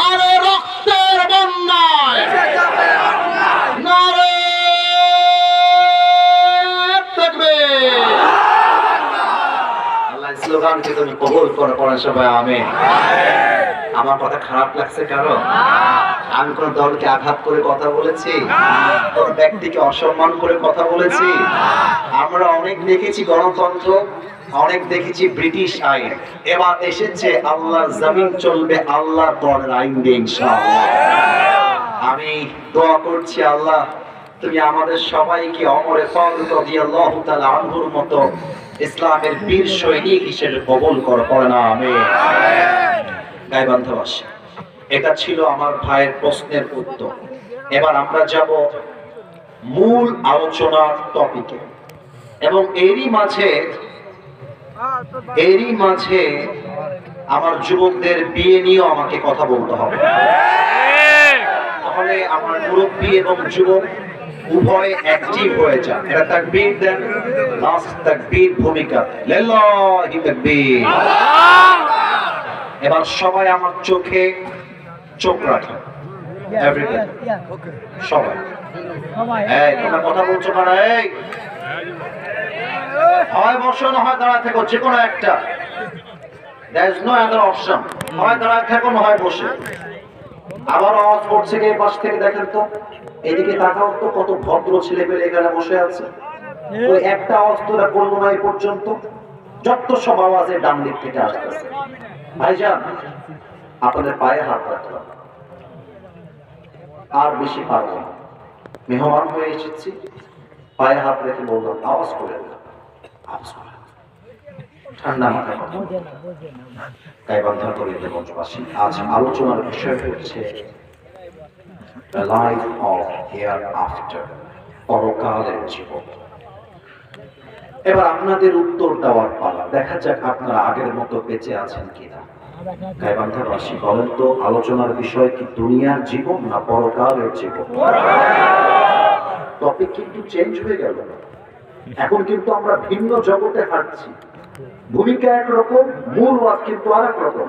আরে রক্তের বন্যায় নারে তাকবীর। আল্লাহ স্লোগানকে তুমি কবুল করে পড়েন সবাই আমিন। আমার কথা খারাপ লাগছে কারো? আমি কোন দলকে আঘাত করে কথা বলেছি? কোন ব্যক্তিকে অসম্মান করে কথা বলেছি? আমরা অনেক দেখেছি গণতন্ত্র, অনেক দেখেছি ব্রিটিশ আইন, এবার এসেছে আল্লাহর জমিন চলবে আল্লাহর পরের আইন দিয়ে ইনশাআল্লাহ। আমি দোয়া করছি আল্লাহ তুমি আমাদের সবাইকে ওমর ফারুক রাদিয়াল্লাহু তাআলা আনহুর মতো ইসলামের বীর সৈনিক হিসেবে কবুল করো, পড়েন আমিন। গাইবান্ধাবাসী, এটা ছিল আমার ভাইয়ের প্রশ্নের উত্তর। এবার আমরা যাব মূল আলোচনার টপিকে, এবং এরই মাঝে আমার যুবকদের বিয়ে নিয়েও আমাকে কথা বলতে হবে। তাহলে আমার মুরব্বী এবং যুবক উভয় অ্যাক্টিভ হয়ে যান। এটা তাকবীর দেন, লাস্ট তাকবীর ভূমিকা লিল্লাহি তাকবীর। এবার সবাই আমার চোখে চোখ রাখেন, এভরিবডি, সবাই। এই তোমরা কথা বলছো না? এই হয় বসো না হয় দাঁড়ায় থাকো, যে কোনো একটা। there is no other option, হয় দাঁড়ায় থাকো না হয় বসে। আবার আওয়াজ করছে কে পাশ থেকে? দেখেন তো, এদিকে তাকাও তো, কত ভদ্র ছেলে পেলে এখানে বসে আছে। ওই একটা আওয়াজ তোরা করলো না এই পর্যন্ত, যত সব আওয়াজে ডান দিক থেকে আসতেছে। ভাইজান, আপনাদের পায়ে হাত রাখলাম, আর বেশি পারবো না, মেহমান হয়ে এসেছি। পায়ে হাত রেখে বললাম আওয়াজ করে ঠান্ডা মাথায় কথা। গাইবান্ধার পরিবারের মঞ্চবাসী, আজ আলোচনার বিষয় হচ্ছে the life of hereafter, পরকালের জীবন। এবার আপনাদের উত্তর দেওয়ার পালা, দেখা যাক আপনারা আগের মতো বেঁচে আছেন কিনা। গাইবান্ধাবাসী, বলেন তো, আলোচনার বিষয় কি দুনিয়ার জীবন না পরকালের জীবন? টপিক কিন্তু চেঞ্জ হয়ে গেল, এখন কিন্তু আমরা ভিন্ন জগতে হাঁটছি। ভূমিকা একরকম, মূল ওয়াজ কিন্তু আরেক রকম।